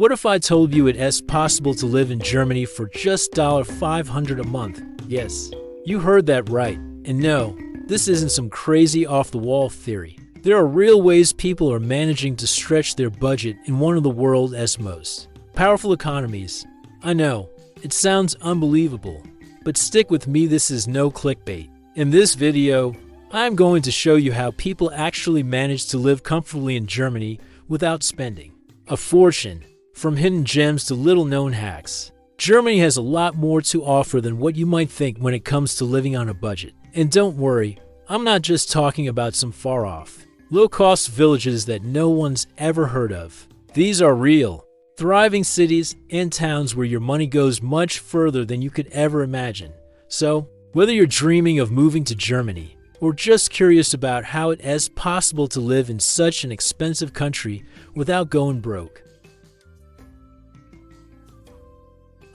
What if I told you it is possible to live in Germany for just $500 a month? Yes, you heard that right. And no, this isn't some crazy off-the-wall theory. There are real ways people are managing to stretch their budget in one of the world's most powerful economies. I know, it sounds unbelievable, but stick with me, this is no clickbait. In this video, I'm going to show you how people actually manage to live comfortably in Germany without spending a fortune. From hidden gems to little-known hacks, Germany has a lot more to offer than what you might think when it comes to living on a budget. And don't worry, I'm not just talking about some far-off, low-cost villages that no one's ever heard of. These are real, thriving cities and towns where your money goes much further than you could ever imagine. So, whether you're dreaming of moving to Germany or just curious about how it is possible to live in such an expensive country without going broke,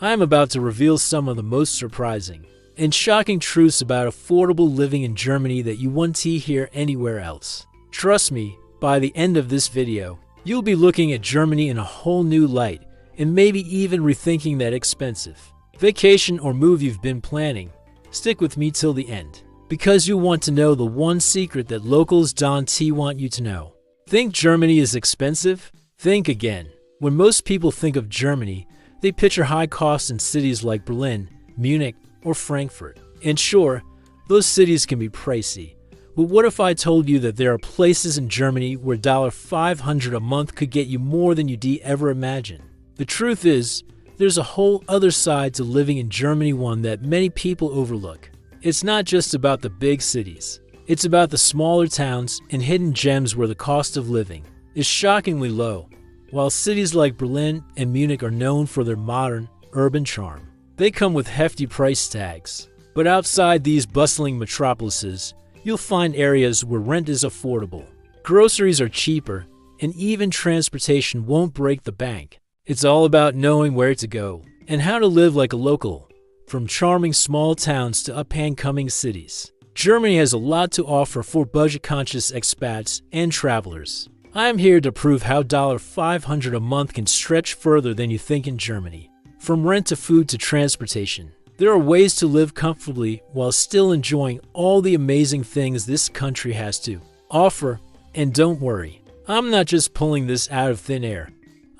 I am about to reveal some of the most surprising and shocking truths about affordable living in Germany that you won't hear anywhere else. Trust me, by the end of this video, you'll be looking at Germany in a whole new light and maybe even rethinking that expensive vacation or move you've been planning. Stick with me till the end, because you want to know the one secret that locals don't want you to know. Think Germany is expensive? Think again. When most people think of Germany, they picture high costs in cities like Berlin, Munich, or Frankfurt. And sure, those cities can be pricey. But what if I told you that there are places in Germany where $500 a month could get you more than you'd ever imagine? The truth is, there's a whole other side to living in Germany, one that many people overlook. It's not just about the big cities. It's about the smaller towns and hidden gems where the cost of living is shockingly low. While cities like Berlin and Munich are known for their modern, urban charm, they come with hefty price tags. But outside these bustling metropolises, you'll find areas where rent is affordable, groceries are cheaper, and even transportation won't break the bank. It's all about knowing where to go and how to live like a local, from charming small towns to up-and-coming cities. Germany has a lot to offer for budget-conscious expats and travelers. I'm here to prove how $500 a month can stretch further than you think in Germany. From rent to food to transportation, there are ways to live comfortably while still enjoying all the amazing things this country has to offer. And don't worry, I'm not just pulling this out of thin air.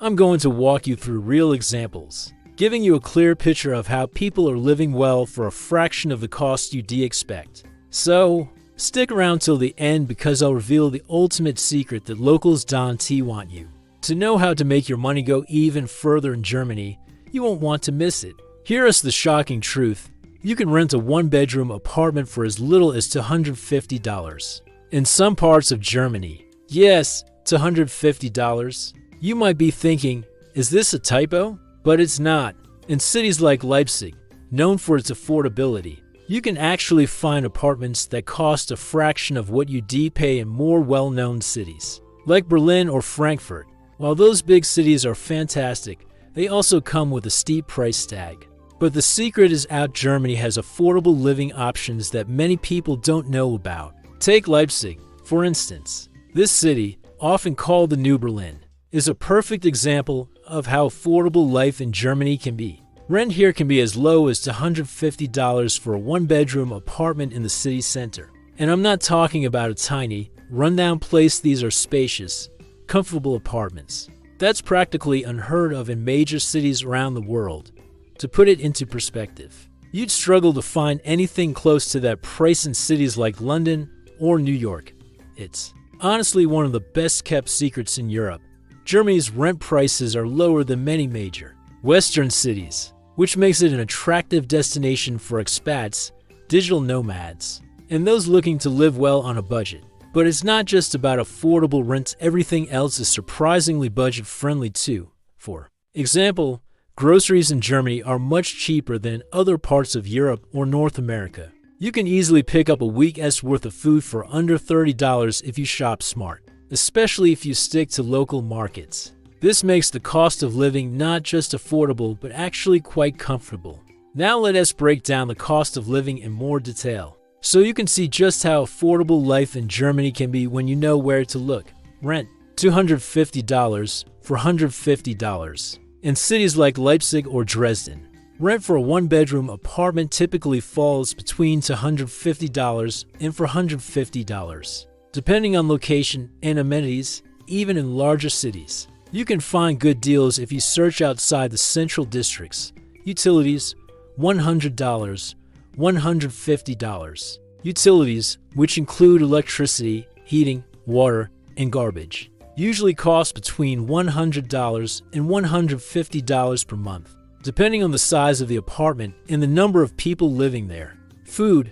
I'm going to walk you through real examples, giving you a clear picture of how people are living well for a fraction of the cost you'd expect. So, stick around till the end, because I'll reveal the ultimate secret that locals don't want you to know. How to make your money go even further in Germany. You won't want to miss it. Here is the shocking truth. You can rent a one-bedroom apartment for as little as $250 in some parts of Germany. Yes, $250. You might be thinking, is this a typo? But it's not. In cities like Leipzig, known for its affordability, you can actually find apartments that cost a fraction of what you'd pay in more well-known cities, like Berlin or Frankfurt. While those big cities are fantastic, they also come with a steep price tag. But the secret is out. Germany has affordable living options that many people don't know about. Take Leipzig, for instance. This city, often called the New Berlin, is a perfect example of how affordable life in Germany can be. Rent here can be as low as $250 for a one-bedroom apartment in the city center. And I'm not talking about a tiny, rundown place. These are spacious, comfortable apartments. That's practically unheard of in major cities around the world. To put it into perspective, you'd struggle to find anything close to that price in cities like London or New York. It's honestly one of the best-kept secrets in Europe. Germany's rent prices are lower than many major Western cities, which makes it an attractive destination for expats, digital nomads, and those looking to live well on a budget. But it's not just about affordable rent. Everything else is surprisingly budget-friendly too. For example, groceries in Germany are much cheaper than in other parts of Europe or North America. You can easily pick up a week's worth of food for under $30 if you shop smart, especially if you stick to local markets. This makes the cost of living not just affordable, but actually quite comfortable. Now let us break down the cost of living in more detail, so you can see just how affordable life in Germany can be when you know where to look. Rent, $250 for $150. In cities like Leipzig or Dresden, rent for a one-bedroom apartment typically falls between $250 and $450. Depending on location and amenities, even in larger cities, you can find good deals if you search outside the central districts. Utilities, $100, $150. Utilities, which include electricity, heating, water, and garbage, usually cost between $100 and $150 per month, depending on the size of the apartment and the number of people living there. Food,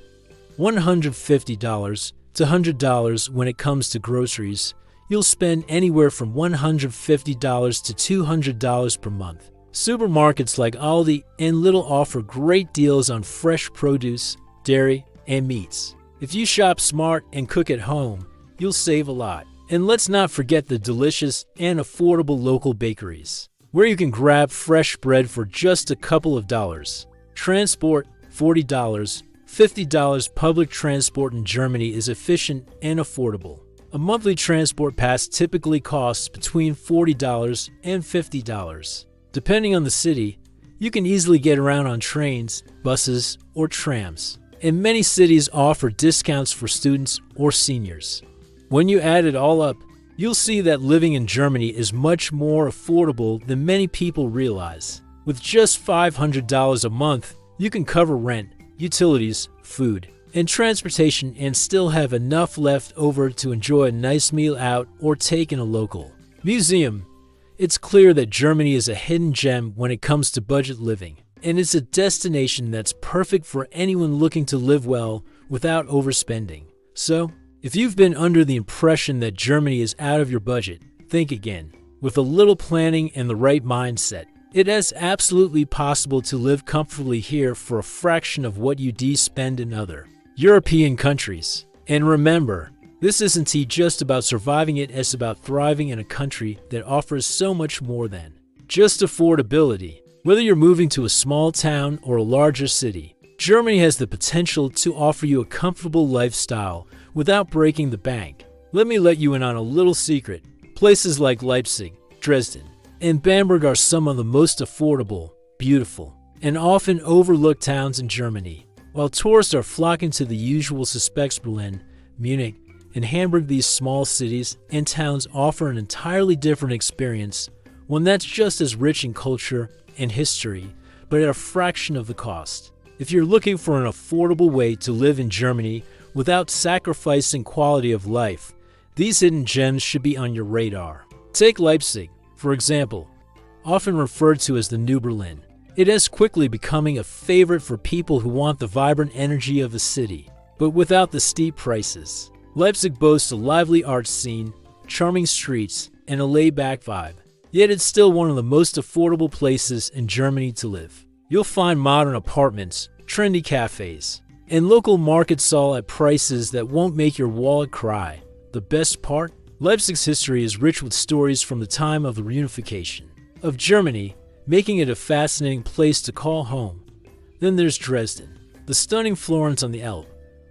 $150 to $100. When it comes to groceries, you'll spend anywhere from $150 to $200 per month. Supermarkets like Aldi and Lidl offer great deals on fresh produce, dairy, and meats. If you shop smart and cook at home, you'll save a lot. And let's not forget the delicious and affordable local bakeries, where you can grab fresh bread for just a couple of dollars. Transport, $40, $50. Public transport in Germany is efficient and affordable. A monthly transport pass typically costs between $40 and $50. Depending on the city, you can easily get around on trains, buses, or trams. And many cities offer discounts for students or seniors. When you add it all up, you'll see that living in Germany is much more affordable than many people realize. With just $500 a month, you can cover rent, utilities, food, and transportation and still have enough left over to enjoy a nice meal out or take in a local museum. It's clear that Germany is a hidden gem when it comes to budget living, and it's a destination that's perfect for anyone looking to live well without overspending. So, if you've been under the impression that Germany is out of your budget, think again. With a little planning and the right mindset, it is absolutely possible to live comfortably here for a fraction of what you spend in other European countries. And remember, this isn't just about surviving, it's about thriving in a country that offers so much more than just affordability. Whether you're moving to a small town or a larger city, Germany has the potential to offer you a comfortable lifestyle without breaking the bank. Let me let you in on a little secret. Places like Leipzig, Dresden, and Bamberg are some of the most affordable, beautiful, and often overlooked towns in Germany. While tourists are flocking to the usual suspects, Berlin, Munich, and Hamburg, these small cities and towns offer an entirely different experience, one that's just as rich in culture and history, but at a fraction of the cost. If you're looking for an affordable way to live in Germany without sacrificing quality of life, these hidden gems should be on your radar. Take Leipzig, for example, often referred to as the New Berlin. It is quickly becoming a favorite for people who want the vibrant energy of the city, but without the steep prices. Leipzig boasts a lively art scene, charming streets, and a laid-back vibe. Yet it's still one of the most affordable places in Germany to live. You'll find modern apartments, trendy cafes, and local markets all at prices that won't make your wallet cry. The best part? Leipzig's history is rich with stories from the time of the reunification of Germany, making it a fascinating place to call home. Then there's Dresden, the stunning Florence on the Elbe.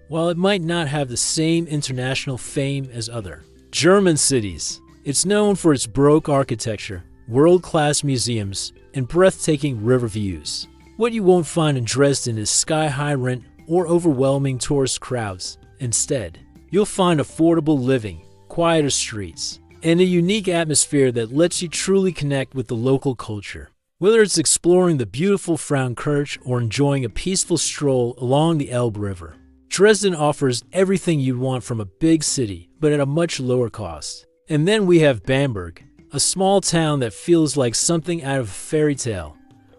While it might not have the same international fame as other German cities, it's known for its Baroque architecture, world-class museums, and breathtaking river views. What you won't find in Dresden is sky-high rent or overwhelming tourist crowds. Instead, you'll find affordable living, quieter streets, and a unique atmosphere that lets you truly connect with the local culture. Whether it's exploring the beautiful Frauenkirche or enjoying a peaceful stroll along the Elbe River, Dresden offers everything you'd want from a big city, but at a much lower cost. And then we have Bamberg, a small town that feels like something out of a fairy tale,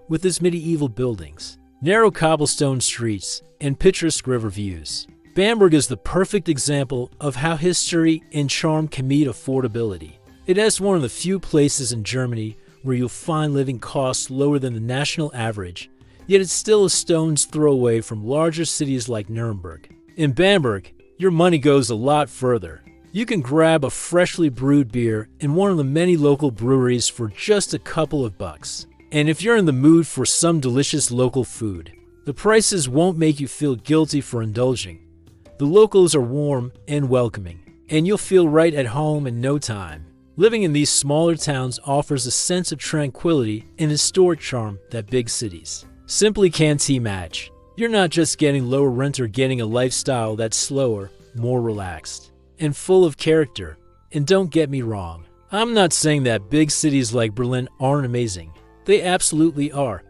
with its medieval buildings, narrow cobblestone streets, and picturesque river views. Bamberg is the perfect example of how history and charm can meet affordability. It is one of the few places in Germany where you'll find living costs lower than the national average, yet it's still a stone's throw away from larger cities like Nuremberg. In Bamberg, your money goes a lot further. You can grab a freshly brewed beer in one of the many local breweries for just a couple of bucks. And if you're in the mood for some delicious local food, the prices won't make you feel guilty for indulging. The locals are warm and welcoming, and you'll feel right at home in no time. Living in these smaller towns offers a sense of tranquility and historic charm that big cities simply can't match. You're not just getting lower rent or getting a lifestyle that's slower, more relaxed, and full of character. And don't get me wrong, I'm not saying that big cities like Berlin aren't amazing. They absolutely are.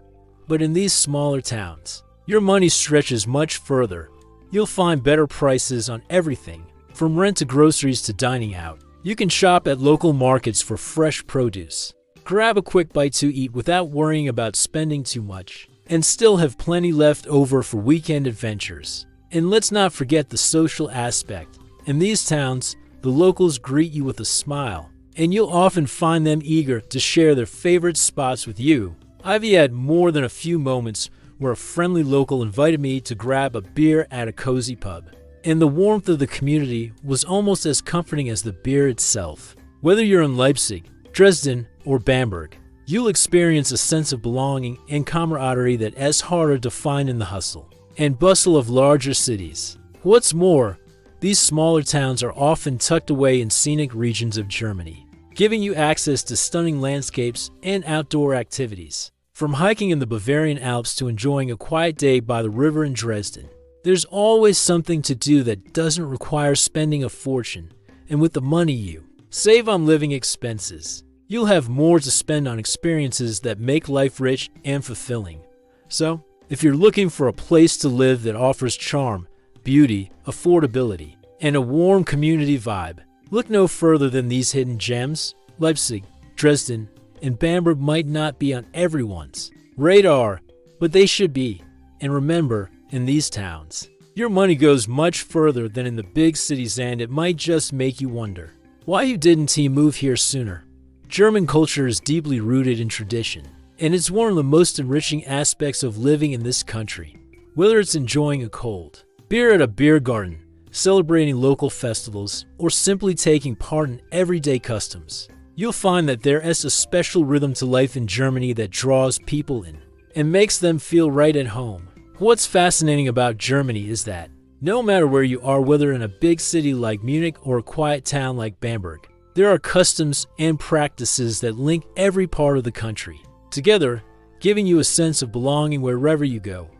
But in these smaller towns, your money stretches much further. You'll find better prices on everything, from rent to groceries to dining out. You can shop at local markets for fresh produce, grab a quick bite to eat without worrying about spending too much, and still have plenty left over for weekend adventures. And let's not forget the social aspect. In these towns, the locals greet you with a smile, and you'll often find them eager to share their favorite spots with you. I've had more than a few moments where a friendly local invited me to grab a beer at a cozy pub, and the warmth of the community was almost as comforting as the beer itself. Whether you're in Leipzig, Dresden, or Bamberg, you'll experience a sense of belonging and camaraderie that is harder to find in the hustle and bustle of larger cities. What's more, these smaller towns are often tucked away in scenic regions of Germany, giving you access to stunning landscapes and outdoor activities. From hiking in the Bavarian Alps to enjoying a quiet day by the river in Dresden, there's always something to do that doesn't require spending a fortune. And with the money you save on living expenses, you'll have more to spend on experiences that make life rich and fulfilling. So, if you're looking for a place to live that offers charm, beauty, affordability, and a warm community vibe, look no further than these hidden gems. Leipzig, Dresden, and Bamberg might not be on everyone's radar, but they should be. And remember, in these towns, your money goes much further than in the big cities, and it might just make you wonder why you didn't move here sooner. German culture is deeply rooted in tradition, and it's one of the most enriching aspects of living in this country. Whether it's enjoying a cold beer at a beer garden, celebrating local festivals, or simply taking part in everyday customs, you'll find that there is a special rhythm to life in Germany that draws people in and makes them feel right at home. What's fascinating about Germany is that no matter where you are, whether in a big city like Munich or a quiet town like Bamberg, there are customs and practices that link every part of the country together, giving you a sense of belonging wherever you go.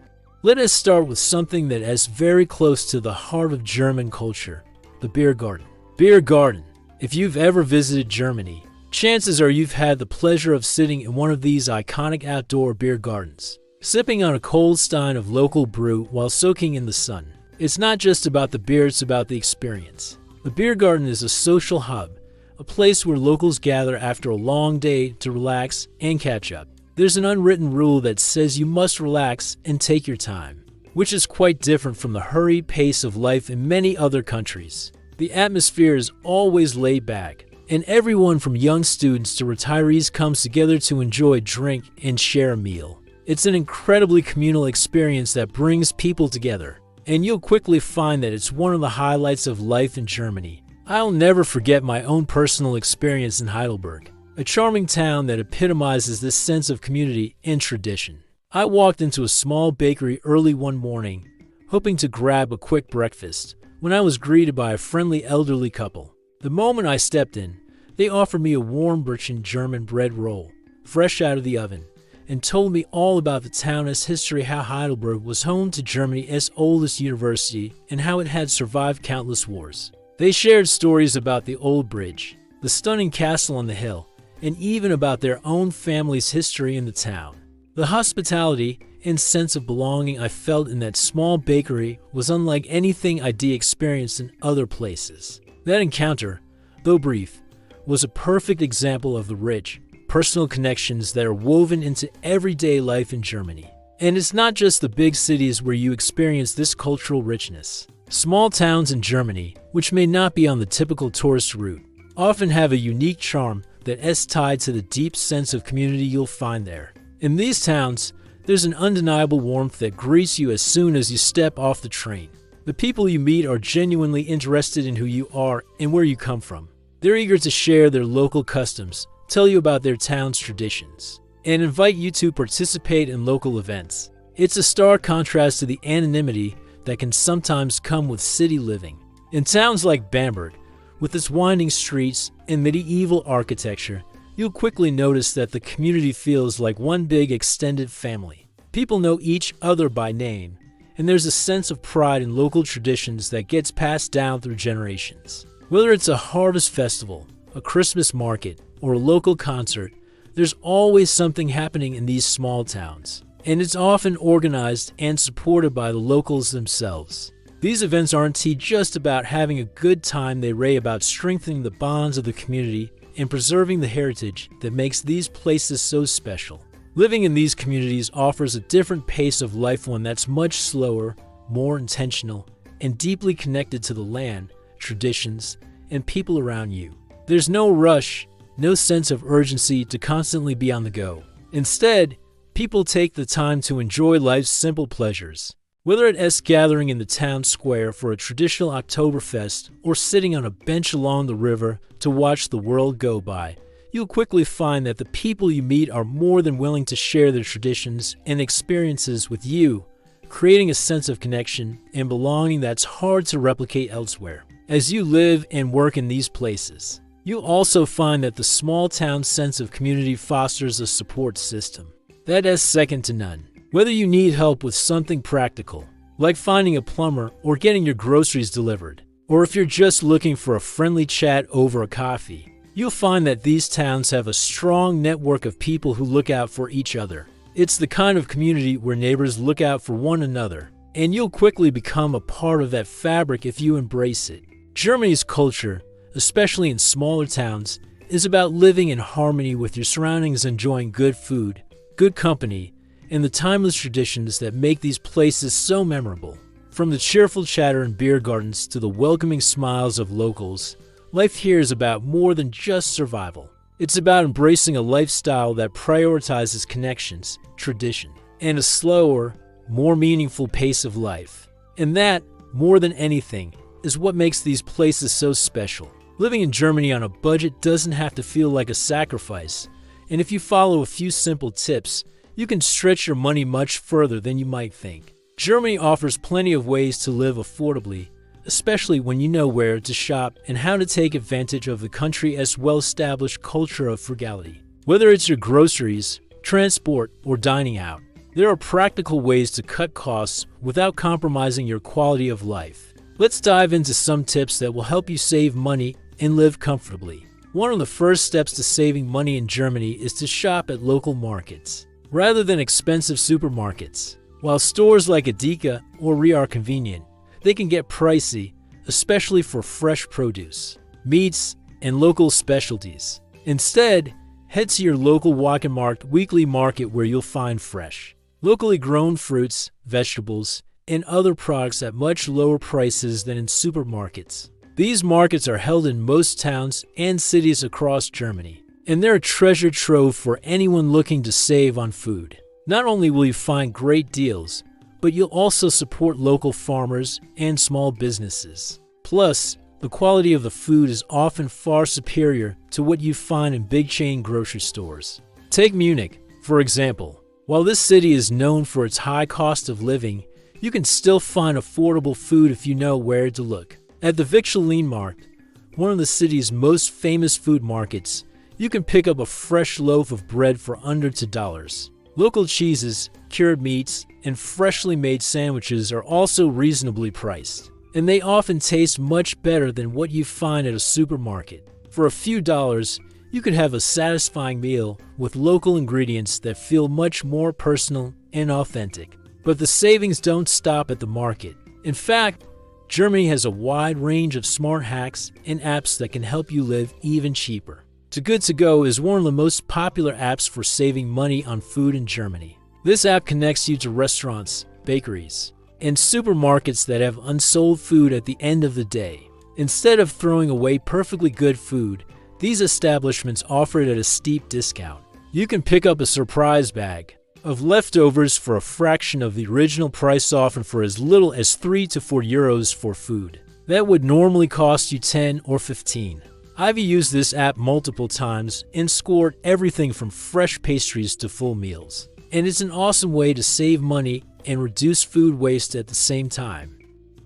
Let us start with something that is very close to the heart of German culture, the beer garden. Beer garden. If you've ever visited Germany, chances are you've had the pleasure of sitting in one of these iconic outdoor beer gardens, sipping on a cold stein of local brew while soaking in the sun. It's not just about the beer, it's about the experience. The beer garden is a social hub, a place where locals gather after a long day to relax and catch up. There's an unwritten rule that says you must relax and take your time, which is quite different from the hurried pace of life in many other countries. The atmosphere is always laid back, and everyone from young students to retirees comes together to enjoy a drink and share a meal. It's an incredibly communal experience that brings people together, and you'll quickly find that it's one of the highlights of life in Germany. I'll never forget my own personal experience in Heidelberg, a charming town that epitomizes this sense of community and tradition. I walked into a small bakery early one morning, hoping to grab a quick breakfast, when I was greeted by a friendly elderly couple. The moment I stepped in, they offered me a warm Birchen German bread roll, fresh out of the oven, and told me all about the town's history, how Heidelberg was home to Germany's oldest university, and how it had survived countless wars. They shared stories about the old bridge, the stunning castle on the hill, and even about their own family's history in the town. The hospitality and sense of belonging I felt in that small bakery was unlike anything I'd experienced in other places. That encounter, though brief, was a perfect example of the rich, personal connections that are woven into everyday life in Germany. And it's not just the big cities where you experience this cultural richness. Small towns in Germany, which may not be on the typical tourist route, often have a unique charm that is tied to the deep sense of community you'll find there. In these towns, there's an undeniable warmth that greets you as soon as you step off the train. The people you meet are genuinely interested in who you are and where you come from. They're eager to share their local customs, tell you about their town's traditions, and invite you to participate in local events. It's a stark contrast to the anonymity that can sometimes come with city living. In towns like Bamberg, With its winding streets and medieval architecture, you'll quickly notice that the community feels like one big extended family. People know each other by name, and there's a sense of pride in local traditions that gets passed down through generations. Whether it's a harvest festival, a Christmas market, or a local concert, there's always something happening in these small towns, and it's often organized and supported by the locals themselves. These events aren't just about having a good time, they're about strengthening the bonds of the community and preserving the heritage that makes these places so special. Living in these communities offers a different pace of life, one that's much slower, more intentional, and deeply connected to the land, traditions, and people around you. There's no rush, no sense of urgency to constantly be on the go. Instead, people take the time to enjoy life's simple pleasures. Whether it's gathering in the town square for a traditional Oktoberfest or sitting on a bench along the river to watch the world go by, you'll quickly find that the people you meet are more than willing to share their traditions and experiences with you, creating a sense of connection and belonging that's hard to replicate elsewhere. As you live and work in these places, you'll also find that the small town sense of community fosters a support system that is second to none. Whether you need help with something practical, like finding a plumber or getting your groceries delivered, or if you're just looking for a friendly chat over a coffee, you'll find that these towns have a strong network of people who look out for each other. It's the kind of community where neighbors look out for one another, and you'll quickly become a part of that fabric if you embrace it. Germany's culture, especially in smaller towns, is about living in harmony with your surroundings, enjoying good food, good company, and the timeless traditions that make these places so memorable. From the cheerful chatter in beer gardens to the welcoming smiles of locals, life here is about more than just survival. It's about embracing a lifestyle that prioritizes connections, tradition, and a slower, more meaningful pace of life. And that, more than anything, is what makes these places so special. Living in Germany on a budget doesn't have to feel like a sacrifice, and if you follow a few simple tips, you can stretch your money much further than you might think. Germany offers plenty of ways to live affordably, especially when you know where to shop and how to take advantage of the country's well-established culture of frugality. Whether it's your groceries, transport, or dining out, there are practical ways to cut costs without compromising your quality of life. Let's dive into some tips that will help you save money and live comfortably. One of the first steps to saving money in Germany is to shop at local markets, rather than expensive supermarkets. While stores like Edeka or Rewe are convenient, they can get pricey, especially for fresh produce, meats, and local specialties. Instead, head to your local Wochenmarkt weekly market where you'll find fresh, locally grown fruits, vegetables, and other products at much lower prices than in supermarkets. These markets are held in most towns and cities across Germany, and they're a treasure trove for anyone looking to save on food. Not only will you find great deals, but you'll also support local farmers and small businesses. Plus, the quality of the food is often far superior to what you find in big chain grocery stores. Take Munich, for example. While this city is known for its high cost of living, you can still find affordable food if you know where to look. At the Markt, one of the city's most famous food markets, you can pick up a fresh loaf of bread for under $2. Local cheeses, cured meats, and freshly made sandwiches are also reasonably priced, and they often taste much better than what you find at a supermarket. For a few dollars, you could have a satisfying meal with local ingredients that feel much more personal and authentic. But the savings don't stop at the market. In fact, Germany has a wide range of smart hacks and apps that can help you live even cheaper. Too Good To Go is one of the most popular apps for saving money on food in Germany. This app connects you to restaurants, bakeries, and supermarkets that have unsold food at the end of the day. Instead of throwing away perfectly good food, these establishments offer it at a steep discount. You can pick up a surprise bag of leftovers for a fraction of the original price, often for as little as 3 to 4 euros for food that would normally cost you 10 or 15. I've used this app multiple times and scored everything from fresh pastries to full meals. And it's an awesome way to save money and reduce food waste at the same time.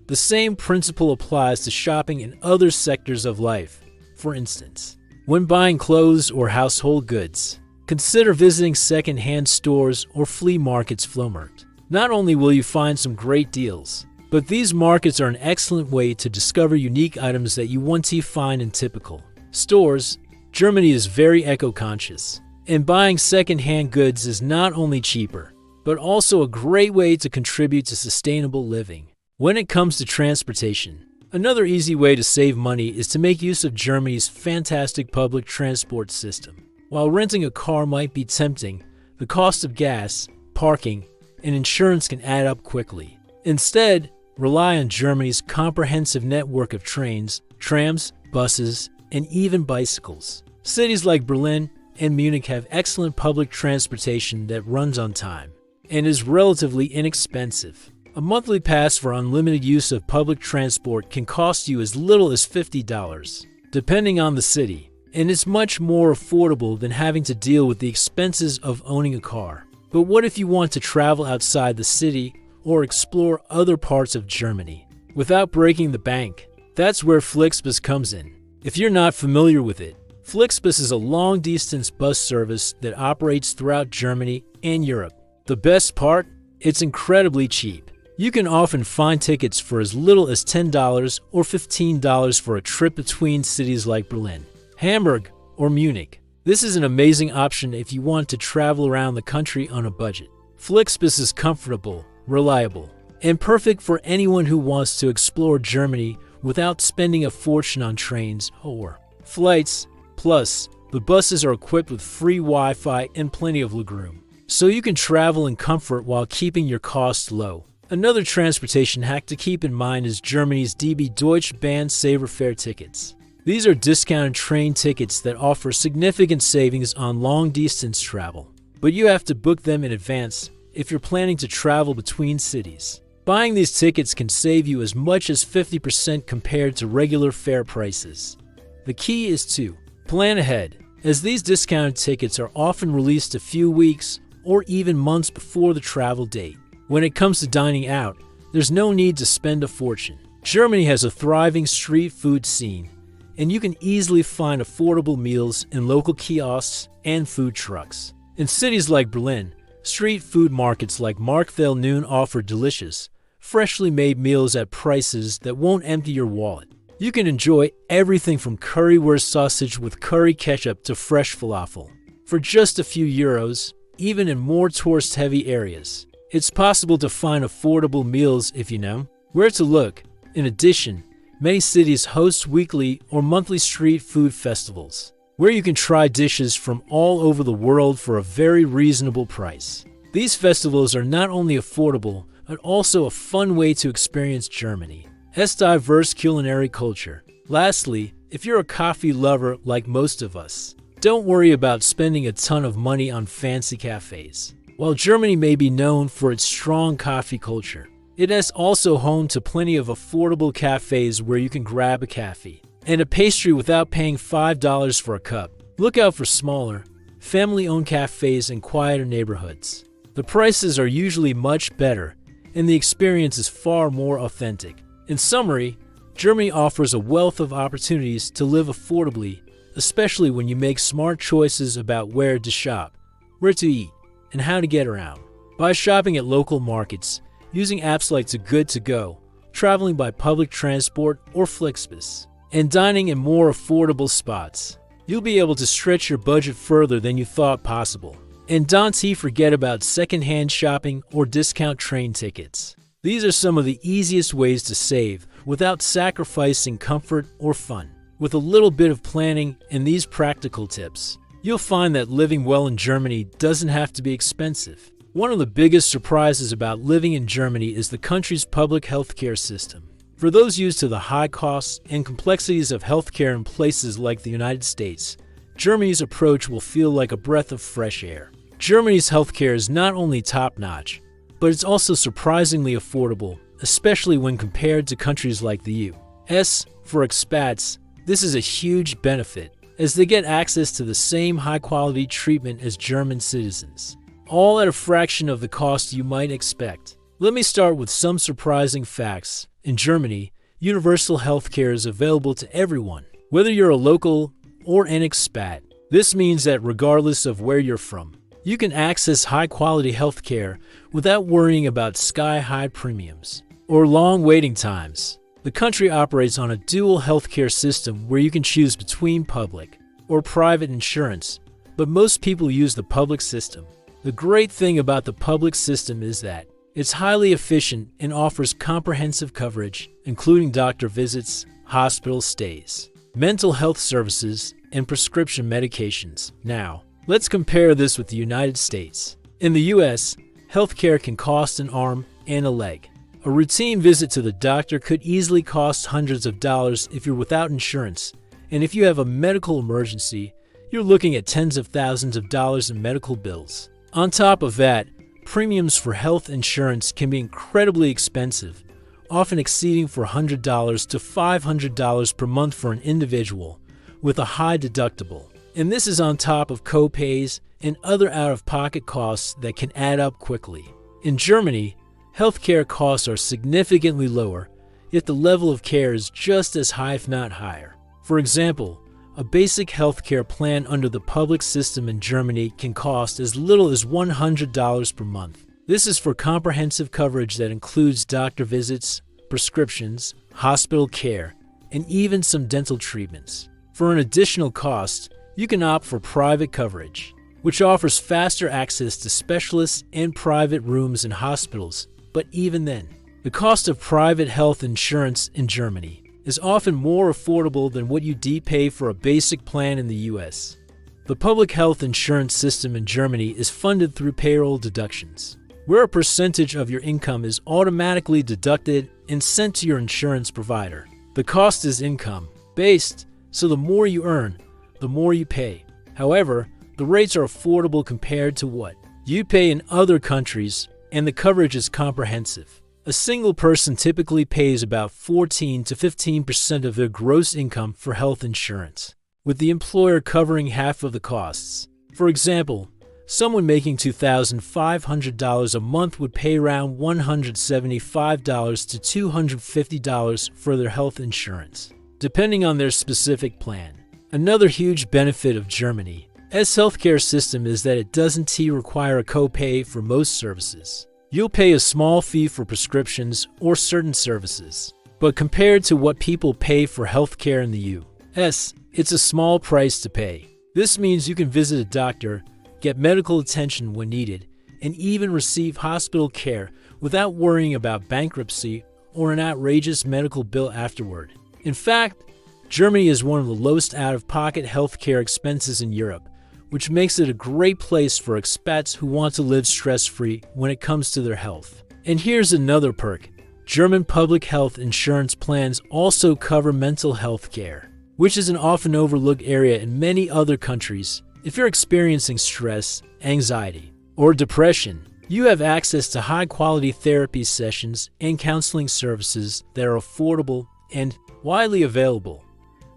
The same principle applies to shopping in other sectors of life. For instance, when buying clothes or household goods, consider visiting second-hand stores or flea markets. Flowmart. Not only will you find some great deals, but these markets are an excellent way to discover unique items that you won't find in typical stores. Germany is very eco-conscious, and buying second-hand goods is not only cheaper, but also a great way to contribute to sustainable living. When it comes to transportation, another easy way to save money is to make use of Germany's fantastic public transport system. While renting a car might be tempting, the cost of gas, parking, and insurance can add up quickly. Instead, rely on Germany's comprehensive network of trains, trams, buses, and even bicycles. Cities like Berlin and Munich have excellent public transportation that runs on time and is relatively inexpensive. A monthly pass for unlimited use of public transport can cost you as little as $50, depending on the city, and it's much more affordable than having to deal with the expenses of owning a car. But what if you want to travel outside the city or explore other parts of Germany without breaking the bank? That's where Flixbus comes in. If you're not familiar with it, Flixbus is a long-distance bus service that operates throughout Germany and Europe. The best part? It's incredibly cheap. You can often find tickets for as little as $10 or $15 for a trip between cities like Berlin, Hamburg, or Munich. This is an amazing option if you want to travel around the country on a budget. Flixbus is comfortable, reliable, and perfect for anyone who wants to explore Germany without spending a fortune on trains or flights. Plus, the buses are equipped with free Wi-Fi and plenty of legroom, so you can travel in comfort while keeping your costs low. Another transportation hack to keep in mind is Germany's DB Deutsche Bahn Saver Fare tickets. These are discounted train tickets that offer significant savings on long-distance travel, but you have to book them in advance if you're planning to travel between cities. Buying these tickets can save you as much as 50% compared to regular fare prices. The key is to plan ahead, as these discounted tickets are often released a few weeks or even months before the travel date. When it comes to dining out, there's no need to spend a fortune. Germany has a thriving street food scene, and you can easily find affordable meals in local kiosks and food trucks. In cities like Berlin, street food markets like Marktville Noon offer delicious, freshly made meals at prices that won't empty your wallet. You can enjoy everything from currywurst sausage with curry ketchup to fresh falafel for just a few euros, even in more tourist-heavy areas. It's possible to find affordable meals if you know where to look. In addition, many cities host weekly or monthly street food festivals, where you can try dishes from all over the world for a very reasonable price. These festivals are not only affordable, but also a fun way to experience Germany's diverse culinary culture. Lastly, if you're a coffee lover like most of us, don't worry about spending a ton of money on fancy cafes. While Germany may be known for its strong coffee culture, it is also home to plenty of affordable cafes where you can grab a coffee and a pastry without paying $5 for a cup. Look out for smaller, family-owned cafes in quieter neighborhoods. The prices are usually much better, and the experience is far more authentic. In summary, Germany offers a wealth of opportunities to live affordably, especially when you make smart choices about where to shop, where to eat, and how to get around. By shopping at local markets, using apps like Too Good To Go, traveling by public transport or Flixbus, and dining in more affordable spots, you'll be able to stretch your budget further than you thought possible. And don't forget about second-hand shopping or discount train tickets. These are some of the easiest ways to save without sacrificing comfort or fun. With a little bit of planning and these practical tips, you'll find that living well in Germany doesn't have to be expensive. One of the biggest surprises about living in Germany is the country's public healthcare system. For those used to the high costs and complexities of healthcare in places like the United States, Germany's approach will feel like a breath of fresh air. Germany's healthcare is not only top-notch, but it's also surprisingly affordable, especially when compared to countries like the U.S. For expats, this is a huge benefit, as they get access to the same high-quality treatment as German citizens, all at a fraction of the cost you might expect. Let me start with some surprising facts In Germany, universal healthcare is available to everyone, whether you're a local or an expat. This means that regardless of where you're from, you can access high-quality healthcare without worrying about sky-high premiums or long waiting times. The country operates on a dual healthcare system where you can choose between public or private insurance, but most people use the public system. The great thing about the public system is that it's highly efficient and offers comprehensive coverage, including doctor visits, hospital stays, mental health services, and prescription medications. Now, let's compare this with the United States. In the US, healthcare can cost an arm and a leg. A routine visit to the doctor could easily cost hundreds of dollars if you're without insurance, and if you have a medical emergency, you're looking at tens of thousands of dollars in medical bills. On top of that, premiums for health insurance can be incredibly expensive, often exceeding $400 to $500 per month for an individual with a high deductible. And this is on top of co-pays and other out-of-pocket costs that can add up quickly. In Germany, healthcare costs are significantly lower, yet the level of care is just as high if not higher. For example, a basic healthcare plan under the public system in Germany can cost as little as $100 per month. This is for comprehensive coverage that includes doctor visits, prescriptions, hospital care, and even some dental treatments. For an additional cost, you can opt for private coverage, which offers faster access to specialists and private rooms in hospitals. But even then, the cost of private health insurance in Germany is often more affordable than what you'd pay for a basic plan in the US. The public health insurance system in Germany is funded through payroll deductions, where a percentage of your income is automatically deducted and sent to your insurance provider. The cost is income-based, so the more you earn, the more you pay. However, the rates are affordable compared to what you pay in other countries, and the coverage is comprehensive. A single person typically pays about 14 to 15% of their gross income for health insurance, with the employer covering half of the costs. For example, someone making $2,500 a month would pay around $175 to $250 for their health insurance, depending on their specific plan. Another huge benefit of Germany's healthcare system is that it doesn't require a copay for most services. You'll pay a small fee for prescriptions or certain services, but compared to what people pay for healthcare in the US, it's a small price to pay. This means you can visit a doctor, get medical attention when needed, and even receive hospital care without worrying about bankruptcy or an outrageous medical bill afterward. In fact, Germany is one of the lowest out-of-pocket healthcare expenses in Europe, which makes it a great place for expats who want to live stress-free when it comes to their health. And here's another perk. German public health insurance plans also cover mental health care, which is an often overlooked area in many other countries. If you're experiencing stress, anxiety, or depression, you have access to high-quality therapy sessions and counseling services that are affordable and widely available.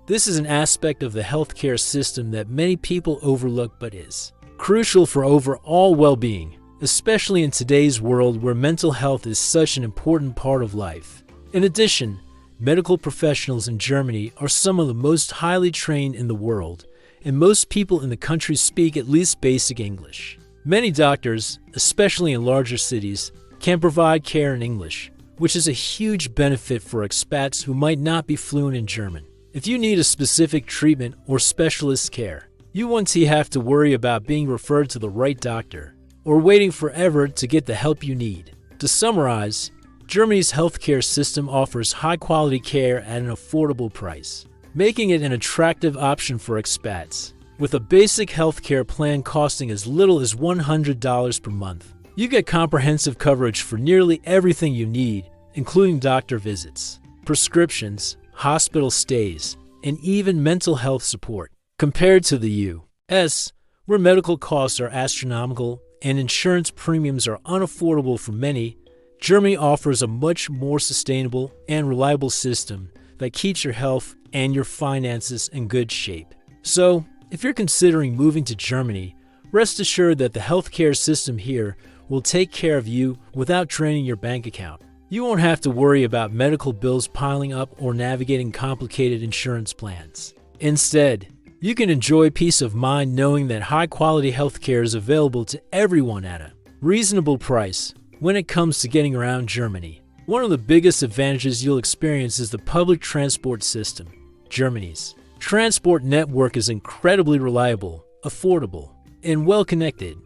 This is an aspect of the healthcare system that many people overlook but is crucial for overall well-being, especially in today's world where mental health is such an important part of life. In addition, medical professionals in Germany are some of the most highly trained in the world, and most people in the country speak at least basic English. Many doctors, especially in larger cities, can provide care in English, which is a huge benefit for expats who might not be fluent in German. If you need a specific treatment or specialist care, you won't have to worry about being referred to the right doctor or waiting forever to get the help you need. To summarize, Germany's healthcare system offers high-quality care at an affordable price, making it an attractive option for expats. With a basic healthcare plan costing as little as $100 per month, you get comprehensive coverage for nearly everything you need, including doctor visits, prescriptions, hospital stays, and even mental health support. Compared to the US, where medical costs are astronomical and insurance premiums are unaffordable for many, Germany offers a much more sustainable and reliable system that keeps your health and your finances in good shape. So, if you're considering moving to Germany, rest assured that the healthcare system here will take care of you without draining your bank account. You won't have to worry about medical bills piling up or navigating complicated insurance plans. Instead, you can enjoy peace of mind knowing that high-quality healthcare is available to everyone at a reasonable price when it comes to getting around Germany. One of the biggest advantages you'll experience is the public transport system. Germany's transport network is incredibly reliable, affordable, and well-connected.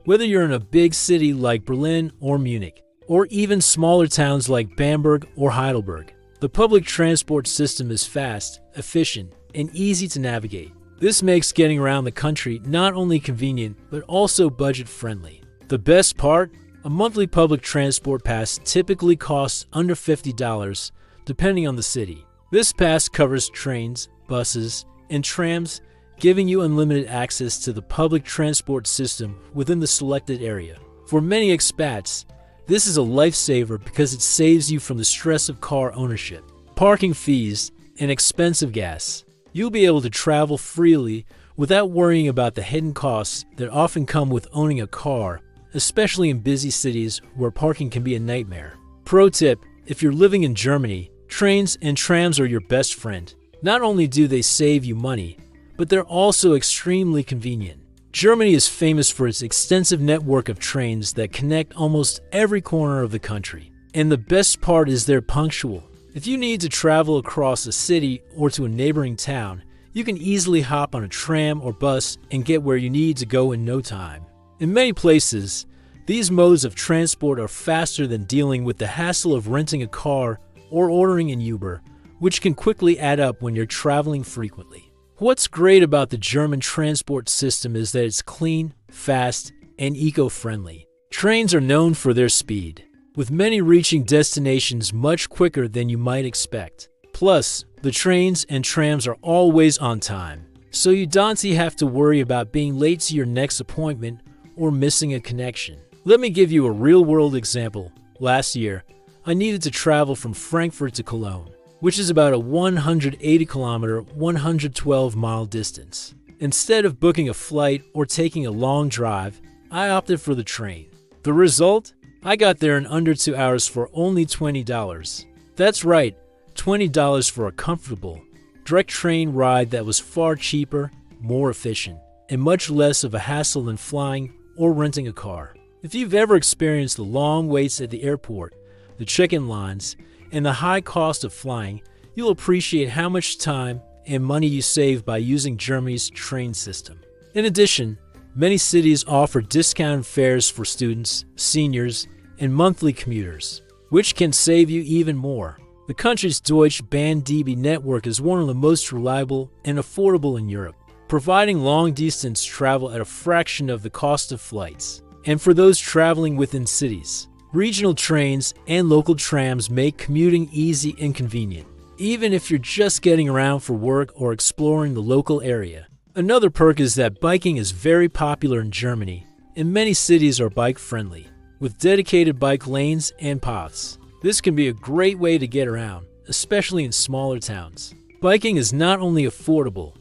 Whether you're in a big city like Berlin or Munich, or even smaller towns like Bamberg or Heidelberg, the public transport system is fast, efficient, and easy to navigate. This makes getting around the country not only convenient, but also budget-friendly. The best part? A monthly public transport pass typically costs under $50, depending on the city. This pass covers trains, buses, and trams, giving you unlimited access to the public transport system within the selected area. For many expats, this is a lifesaver because it saves you from the stress of car ownership, parking fees, and expensive gas. You'll be able to travel freely without worrying about the hidden costs that often come with owning a car, especially in busy cities where parking can be a nightmare. Pro tip: if you're living in Germany, trains and trams are your best friend. Not only do they save you money, but they're also extremely convenient. Germany is famous for its extensive network of trains that connect almost every corner of the country. And the best part is they're punctual. If you need to travel across a city or to a neighboring town, you can easily hop on a tram or bus and get where you need to go in no time. In many places, these modes of transport are faster than dealing with the hassle of renting a car or ordering an Uber, which can quickly add up when you're traveling frequently. What's great about the German transport system is that it's clean, fast, and eco-friendly. Trains are known for their speed, with many reaching destinations much quicker than you might expect. Plus, the trains and trams are always on time, so you don't have to worry about being late to your next appointment or missing a connection. Let me give you a real-world example. Last year, I needed to travel from Frankfurt to Cologne, which is about a 180-kilometer, 112-mile distance. Instead of booking a flight or taking a long drive, I opted for the train. The result? I got there in under 2 hours for only $20. That's right, $20 for a comfortable, direct train ride that was far cheaper, more efficient, and much less of a hassle than flying or renting a car. If you've ever experienced the long waits at the airport, the check-in lines, and the high cost of flying, you'll appreciate how much time and money you save by using Germany's train system. In addition, many cities offer discounted fares for students, seniors, and monthly commuters, which can save you even more. The country's Deutsche Bahn DB network is one of the most reliable and affordable in Europe, providing long-distance travel at a fraction of the cost of flights. And for those traveling within cities, regional trains and local trams make commuting easy and convenient, even if you're just getting around for work or exploring the local area. Another perk is that biking is very popular in Germany, and many cities are bike-friendly, with dedicated bike lanes and paths. This can be a great way to get around, especially in smaller towns. Biking is not only affordable,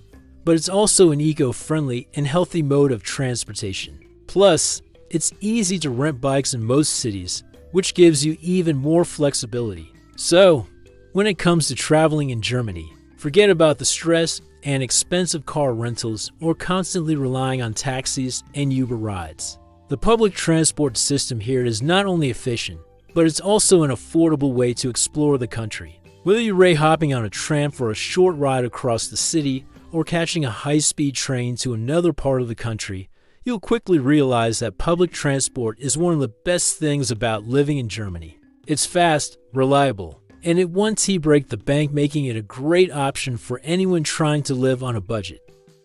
but it's also an eco-friendly and healthy mode of transportation. Plus, it's easy to rent bikes in most cities, which gives you even more flexibility. So, when it comes to traveling in Germany, forget about the stress and expensive car rentals or constantly relying on taxis and Uber rides. The public transport system here is not only efficient, but it's also an affordable way to explore the country. Whether you're hopping on a tram for a short ride across the city or catching a high-speed train to another part of the country, you'll quickly realize that public transport is one of the best things about living in Germany. It's fast, reliable, and it won't break the bank, making it a great option for anyone trying to live on a budget.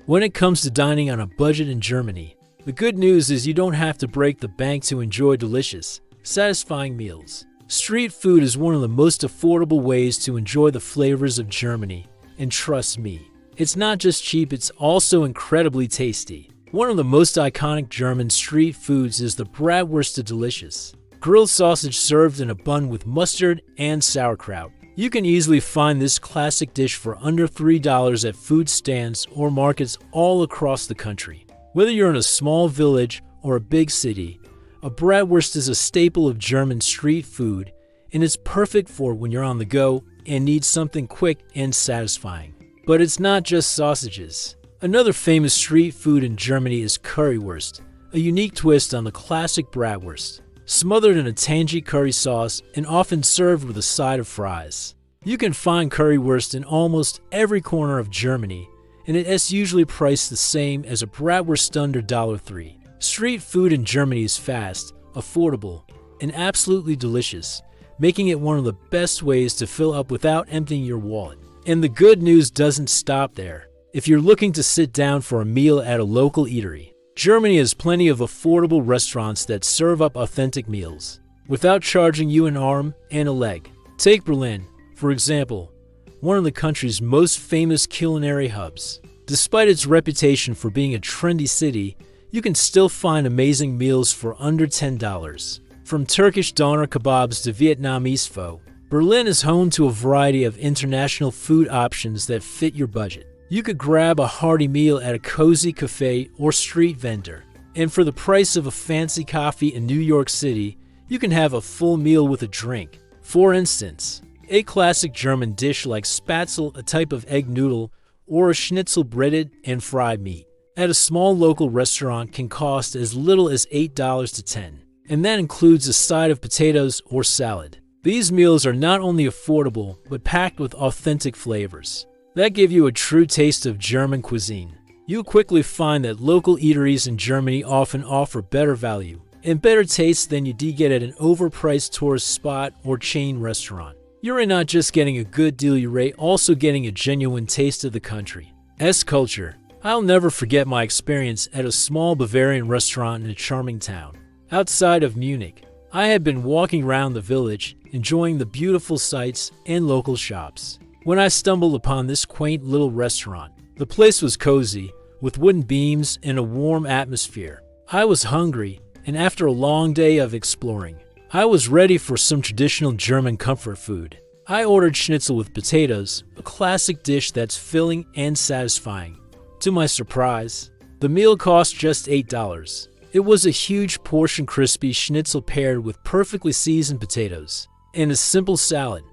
When it comes to dining on a budget in Germany, the good news is you don't have to break the bank to enjoy delicious, satisfying meals. Street food is one of the most affordable ways to enjoy the flavors of Germany, and trust me, it's not just cheap, it's also incredibly tasty. One of the most iconic German street foods is the Bratwurst delicious, grilled sausage served in a bun with mustard and sauerkraut. You can easily find this classic dish for under $3 at food stands or markets all across the country. Whether you're in a small village or a big city, a Bratwurst is a staple of German street food, and it's perfect for when you're on the go and need something quick and satisfying. But it's not just sausages. Another famous street food in Germany is currywurst, a unique twist on the classic bratwurst, smothered in a tangy curry sauce and often served with a side of fries. You can find currywurst in almost every corner of Germany, and it is usually priced the same as a bratwurst under $3. Street food in Germany is fast, affordable, and absolutely delicious, making it one of the best ways to fill up without emptying your wallet. And the good news doesn't stop there. If you're looking to sit down for a meal at a local eatery, Germany has plenty of affordable restaurants that serve up authentic meals without charging you an arm and a leg. Take Berlin, for example, one of the country's most famous culinary hubs. Despite its reputation for being a trendy city, you can still find amazing meals for under $10. From Turkish doner kebabs to Vietnamese pho, Berlin is home to a variety of international food options that fit your budget. You could grab a hearty meal at a cozy cafe or street vendor, and for the price of a fancy coffee in New York City, you can have a full meal with a drink. For instance, a classic German dish like Spätzle, a type of egg noodle, or a schnitzel breaded and fried meat, at a small local restaurant can cost as little as $8 to $10, and that includes a side of potatoes or salad. These meals are not only affordable, but packed with authentic flavors that give you a true taste of German cuisine. You'll quickly find that local eateries in Germany often offer better value and better taste than you do get at an overpriced tourist spot or chain restaurant. You're not just getting a good deal, you're also getting a genuine taste of the country's culture. I'll never forget my experience at a small Bavarian restaurant in a charming town outside of Munich. I had been walking around the village, enjoying the beautiful sights and local shops, when I stumbled upon this quaint little restaurant. The place was cozy, with wooden beams and a warm atmosphere. I was hungry, and after a long day of exploring, I was ready for some traditional German comfort food. I ordered schnitzel with potatoes, a classic dish that's filling and satisfying. To my surprise, the meal cost just $8. It was a huge portion crispy schnitzel paired with perfectly seasoned potatoes and a simple salad.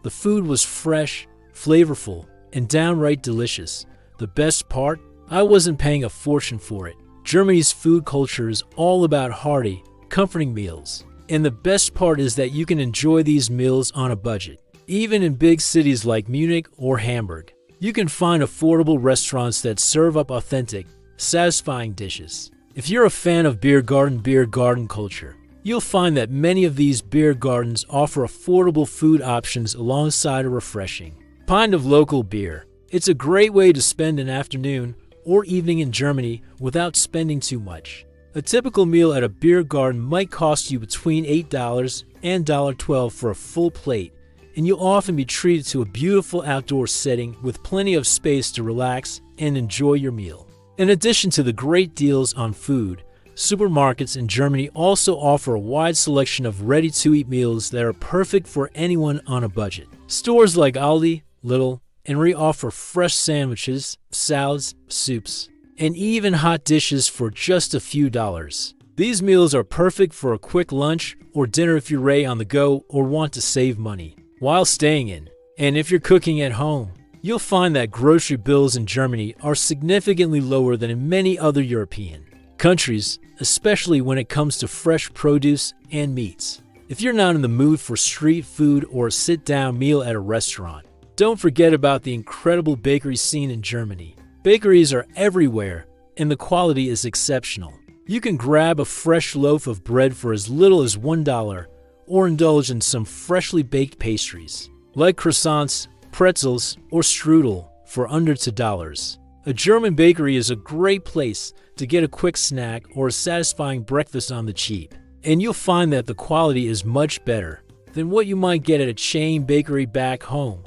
The food was fresh, flavorful, and downright delicious. The best part? I wasn't paying a fortune for it. Germany's food culture is all about hearty, comforting meals. And the best part is that you can enjoy these meals on a budget. Even in big cities like Munich or Hamburg, you can find affordable restaurants that serve up authentic, satisfying dishes. If you're a fan of beer garden culture, you'll find that many of these beer gardens offer affordable food options alongside a refreshing pint of local beer. It's a great way to spend an afternoon or evening in Germany without spending too much. A typical meal at a beer garden might cost you between $8 and $12 for a full plate, and you'll often be treated to a beautiful outdoor setting with plenty of space to relax and enjoy your meal. In addition to the great deals on food, supermarkets in Germany also offer a wide selection of ready-to-eat meals that are perfect for anyone on a budget. Stores like Aldi, Lidl, and Rewe offer fresh sandwiches, salads, soups, and even hot dishes for just a few dollars. These meals are perfect for a quick lunch or dinner if you're on the go or want to save money while staying in. And if you're cooking at home, you'll find that grocery bills in Germany are significantly lower than in many other European countries, especially when it comes to fresh produce and meats. If you're not in the mood for street food or a sit-down meal at a restaurant, don't forget about the incredible bakery scene in Germany. Bakeries are everywhere, and the quality is exceptional. You can grab a fresh loaf of bread for as little as $1 or indulge in some freshly baked pastries, like croissants, pretzels, or strudel for under $2. A German bakery is a great place to get a quick snack or a satisfying breakfast on the cheap, and you'll find that the quality is much better than what you might get at a chain bakery back home.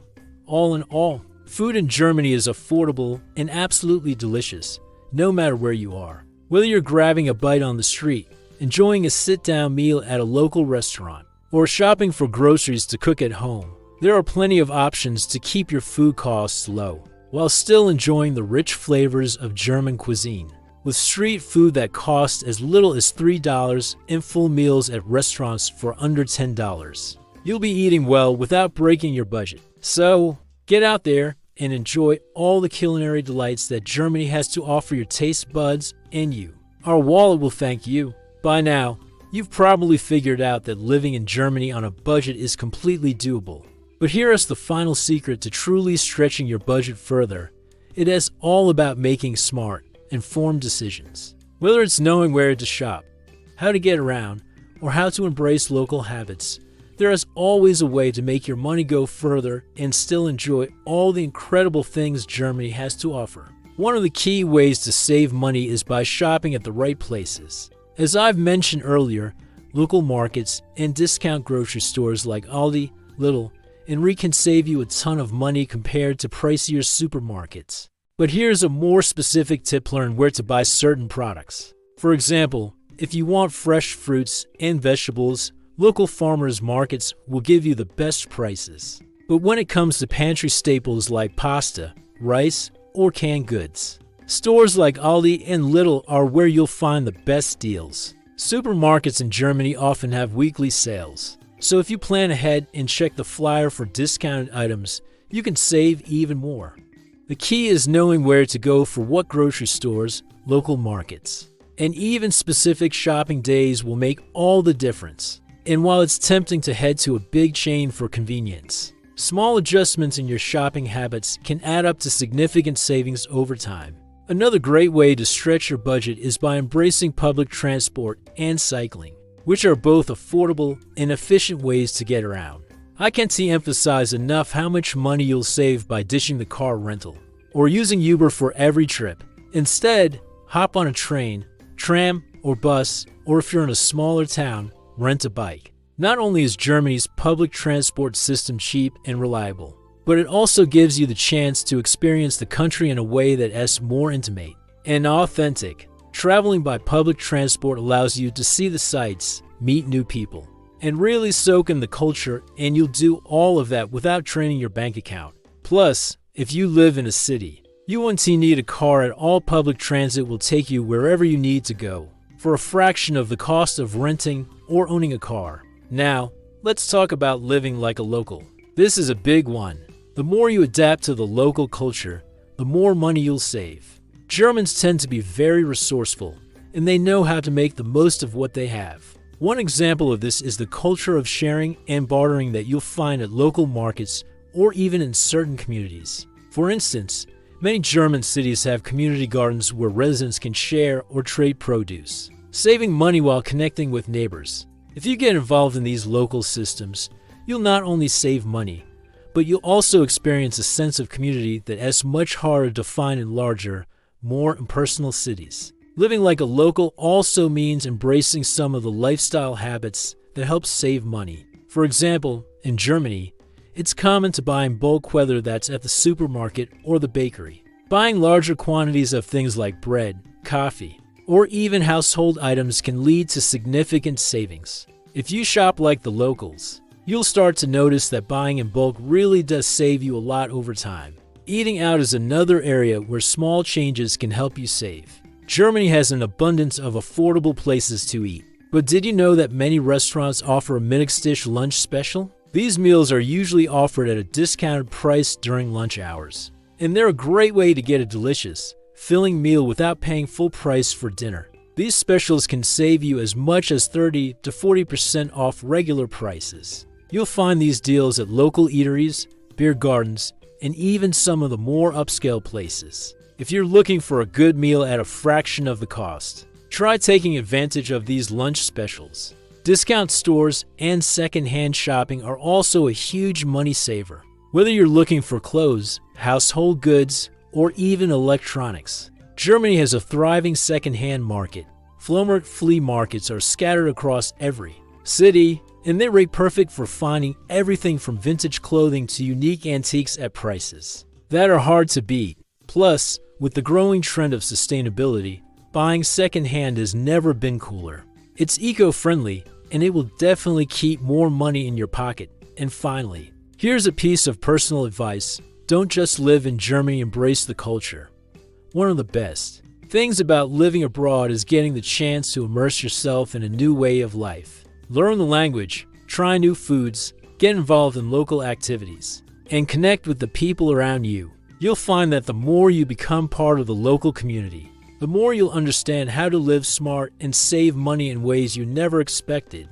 All in all, food in Germany is affordable and absolutely delicious, no matter where you are. Whether you're grabbing a bite on the street, enjoying a sit-down meal at a local restaurant, or shopping for groceries to cook at home, there are plenty of options to keep your food costs low, while still enjoying the rich flavors of German cuisine. With street food that costs as little as $3 and full meals at restaurants for under $10, you'll be eating well without breaking your budget. So, get out there and enjoy all the culinary delights that Germany has to offer your taste buds and you. Our wallet will thank you. By now, you've probably figured out that living in Germany on a budget is completely doable. But here is the final secret to truly stretching your budget further. It is all about making smart, informed decisions. Whether it's knowing where to shop, how to get around, or how to embrace local habits, there is always a way to make your money go further and still enjoy all the incredible things Germany has to offer. One of the key ways to save money is by shopping at the right places. As I've mentioned earlier, local markets and discount grocery stores like Aldi, Lidl, and Rewe can save you a ton of money compared to pricier supermarkets. But here's a more specific tip to learn where to buy certain products. For example, if you want fresh fruits and vegetables, local farmers markets will give you the best prices. But when it comes to pantry staples like pasta, rice, or canned goods, stores like Aldi and Lidl are where you'll find the best deals. Supermarkets in Germany often have weekly sales, so if you plan ahead and check the flyer for discounted items, you can save even more. The key is knowing where to go for what grocery stores, local markets, and even specific shopping days will make all the difference. And while it's tempting to head to a big chain for convenience, small adjustments in your shopping habits can add up to significant savings over time. Another great way to stretch your budget is by embracing public transport and cycling, which are both affordable and efficient ways to get around. I can't emphasize enough how much money you'll save by ditching the car rental or using Uber for every trip. Instead, hop on a train, tram, or bus, or if you're in a smaller town, rent a bike. Not only is Germany's public transport system cheap and reliable, but it also gives you the chance to experience the country in a way that is more intimate and authentic. Traveling by public transport allows you to see the sights, meet new people, and really soak in the culture, and you'll do all of that without draining your bank account. Plus, if you live in a city, you won't need a car at all. Public transit will take you wherever you need to go for a fraction of the cost of renting or owning a car. Now, let's talk about living like a local. This is a big one. The more you adapt to the local culture, the more money you'll save. Germans tend to be very resourceful, and they know how to make the most of what they have. One example of this is the culture of sharing and bartering that you'll find at local markets or even in certain communities. For instance, many German cities have community gardens where residents can share or trade produce, saving money while connecting with neighbors. If you get involved in these local systems, you'll not only save money, but you'll also experience a sense of community that is much harder to find in larger, more impersonal cities. Living like a local also means embracing some of the lifestyle habits that help save money. For example, in Germany, it's common to buy in bulk, whether that's at the supermarket or the bakery. Buying larger quantities of things like bread, coffee, or even household items can lead to significant savings. If you shop like the locals, you'll start to notice that buying in bulk really does save you a lot over time. Eating out is another area where small changes can help you save. Germany has an abundance of affordable places to eat. But did you know that many restaurants offer a mixed dish lunch special? These meals are usually offered at a discounted price during lunch hours, and they're a great way to get a delicious, filling meal without paying full price for dinner. These specials can save you as much as 30 to 40% off regular prices. You'll find these deals at local eateries, beer gardens, and even some of the more upscale places. If you're looking for a good meal at a fraction of the cost, try taking advantage of these lunch specials. Discount stores and second-hand shopping are also a huge money saver. Whether you're looking for clothes, household goods, or even electronics, Germany has a thriving second-hand market. Flea markets are scattered across every city, and they're perfect for finding everything from vintage clothing to unique antiques at prices that are hard to beat. Plus, with the growing trend of sustainability, buying second-hand has never been cooler. It's eco-friendly, and it will definitely keep more money in your pocket. And finally, here's a piece of personal advice. Don't just live in Germany, embrace the culture. One of the best things about living abroad is getting the chance to immerse yourself in a new way of life. Learn the language, try new foods, get involved in local activities, and connect with the people around you. You'll find that the more you become part of the local community, the more you'll understand how to live smart and save money in ways you never expected.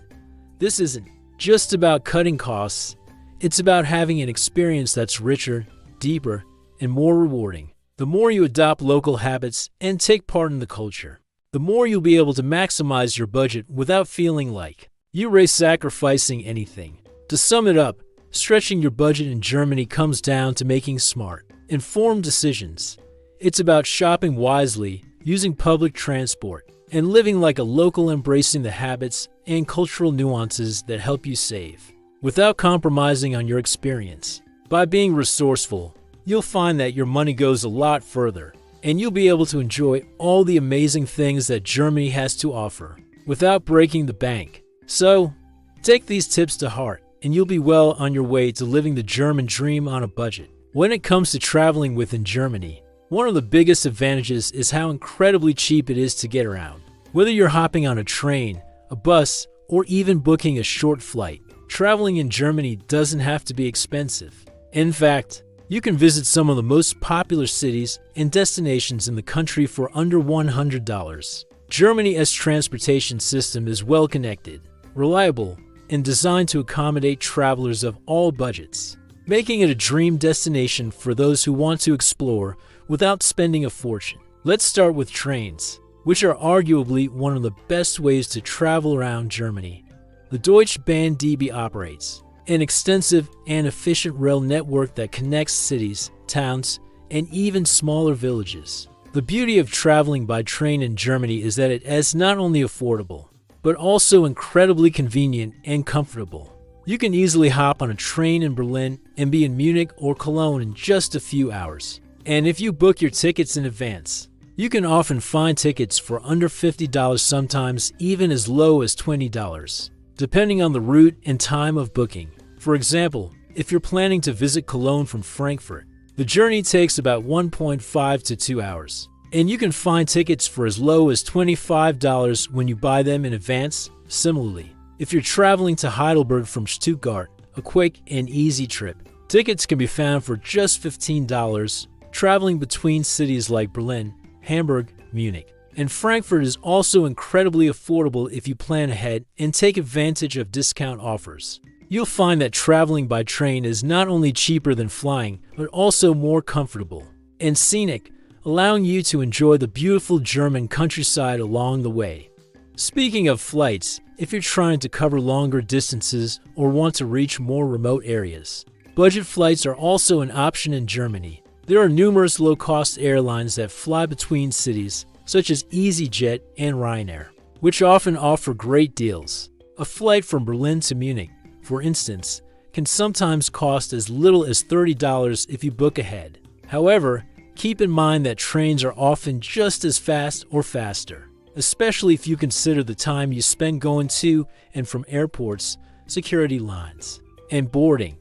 This isn't just about cutting costs, it's about having an experience that's richer, deeper, and more rewarding. The more you adopt local habits and take part in the culture, the more you'll be able to maximize your budget without feeling like you risk sacrificing anything. To sum it up, stretching your budget in Germany comes down to making smart, informed decisions. It's about shopping wisely, using public transport, and living like a local, embracing the habits and cultural nuances that help you save, without compromising on your experience. By being resourceful, you'll find that your money goes a lot further, and you'll be able to enjoy all the amazing things that Germany has to offer without breaking the bank. So, take these tips to heart, and you'll be well on your way to living the German dream on a budget. When it comes to traveling within Germany, one of the biggest advantages is how incredibly cheap it is to get around. Whether you're hopping on a train, a bus, or even booking a short flight, traveling in Germany doesn't have to be expensive. In fact, you can visit some of the most popular cities and destinations in the country for under $100. Germany's transportation system is well connected, reliable, and designed to accommodate travelers of all budgets, making it a dream destination for those who want to explore without spending a fortune. Let's start with trains, which are arguably one of the best ways to travel around Germany. The Deutsche Bahn DB operates an extensive and efficient rail network that connects cities, towns, and even smaller villages. The beauty of traveling by train in Germany is that it is not only affordable, but also incredibly convenient and comfortable. You can easily hop on a train in Berlin and be in Munich or Cologne in just a few hours. And if you book your tickets in advance, you can often find tickets for under $50, sometimes even as low as $20, depending on the route and time of booking. For example, if you're planning to visit Cologne from Frankfurt, the journey takes about 1.5 to 2 hours, and you can find tickets for as low as $25 when you buy them in advance. Similarly, if you're traveling to Heidelberg from Stuttgart, a quick and easy trip, tickets can be found for just $15. Traveling between cities like Berlin, Hamburg, Munich, and Frankfurt is also incredibly affordable if you plan ahead and take advantage of discount offers. You'll find that traveling by train is not only cheaper than flying, but also more comfortable and scenic, allowing you to enjoy the beautiful German countryside along the way. Speaking of flights, if you're trying to cover longer distances or want to reach more remote areas, budget flights are also an option in Germany. There are numerous low-cost airlines that fly between cities, such as EasyJet and Ryanair, which often offer great deals. A flight from Berlin to Munich, for instance, can sometimes cost as little as $30 if you book ahead. However, keep in mind that trains are often just as fast or faster, especially if you consider the time you spend going to and from airports, security lines, and boarding.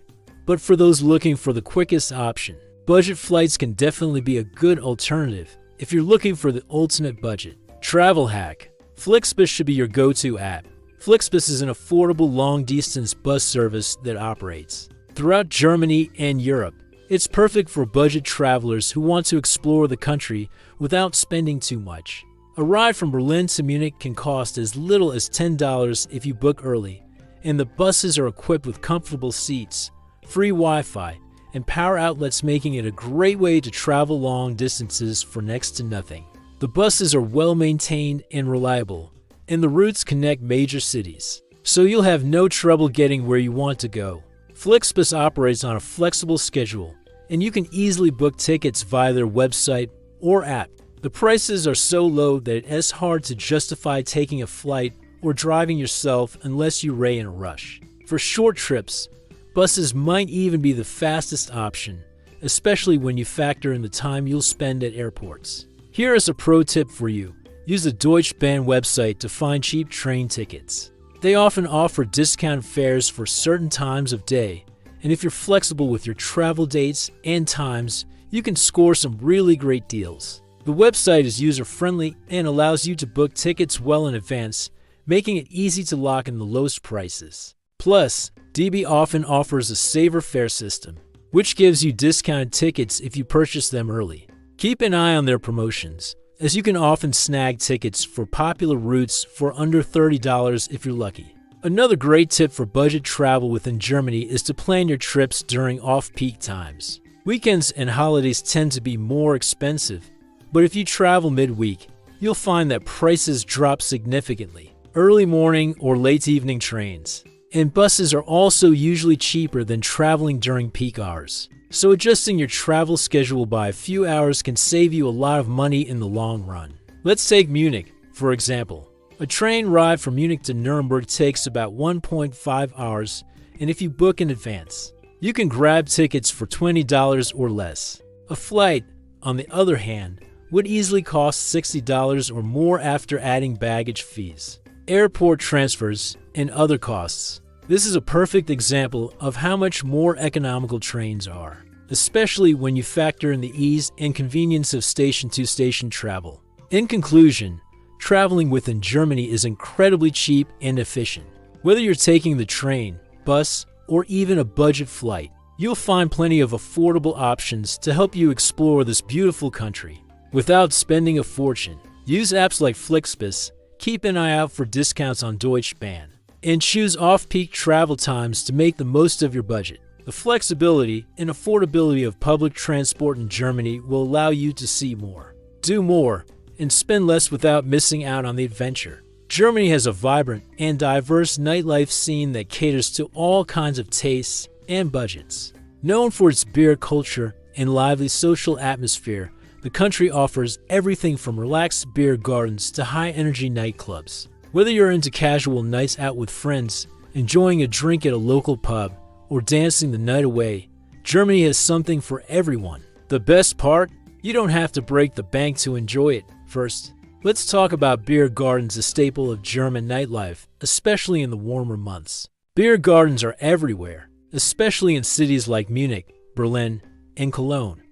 But for those looking for the quickest option, budget flights can definitely be a good alternative if you're looking for the ultimate budget. Travel hack. Flixbus should be your go-to app. Flixbus is an affordable long-distance bus service that operates throughout Germany and Europe. It's perfect for budget travelers who want to explore the country without spending too much. A ride from Berlin to Munich can cost as little as $10 if you book early, and the buses are equipped with comfortable seats, free Wi-Fi, and power outlets, making it a great way to travel long distances for next to nothing. The buses are well maintained and reliable, and the routes connect major cities, so you'll have no trouble getting where you want to go. Flixbus operates on a flexible schedule, and you can easily book tickets via their website or app. The prices are so low that it's hard to justify taking a flight or driving yourself unless you're in a rush. For short trips, buses might even be the fastest option, especially when you factor in the time you'll spend at airports. Here is a pro tip for you. Use the Deutsche Bahn website to find cheap train tickets. They often offer discounted fares for certain times of day, and if you're flexible with your travel dates and times, you can score some really great deals. The website is user-friendly and allows you to book tickets well in advance, making it easy to lock in the lowest prices. Plus, DB often offers a saver fare system, which gives you discounted tickets if you purchase them early. Keep an eye on their promotions, as you can often snag tickets for popular routes for under $30 if you're lucky. Another great tip for budget travel within Germany is to plan your trips during off-peak times. Weekends and holidays tend to be more expensive, but if you travel midweek, you'll find that prices drop significantly. Early morning or late evening trains and buses are also usually cheaper than traveling during peak hours. So adjusting your travel schedule by a few hours can save you a lot of money in the long run. Let's take Munich, for example. A train ride from Munich to Nuremberg takes about 1.5 hours, and if you book in advance, you can grab tickets for $20 or less. A flight, on the other hand, would easily cost $60 or more after adding baggage fees, airport transfers, and other costs. This is a perfect example of how much more economical trains are, especially when you factor in the ease and convenience of station-to-station travel. In conclusion, traveling within Germany is incredibly cheap and efficient. Whether you're taking the train, bus, or even a budget flight, you'll find plenty of affordable options to help you explore this beautiful country without spending a fortune. Use apps like Flixbus, keep an eye out for discounts on Deutsche Bahn, and choose off-peak travel times to make the most of your budget. The flexibility and affordability of public transport in Germany will allow you to see more, do more, and spend less without missing out on the adventure. Germany has a vibrant and diverse nightlife scene that caters to all kinds of tastes and budgets. Known for its beer culture and lively social atmosphere, the country offers everything from relaxed beer gardens to high-energy nightclubs. Whether you're into casual nights out with friends, enjoying a drink at a local pub, or dancing the night away, Germany has something for everyone. The best part? You don't have to break the bank to enjoy it. First, let's talk about beer gardens, a staple of German nightlife, especially in the warmer months. Beer gardens are everywhere, especially in cities like Munich, Berlin, and Cologne.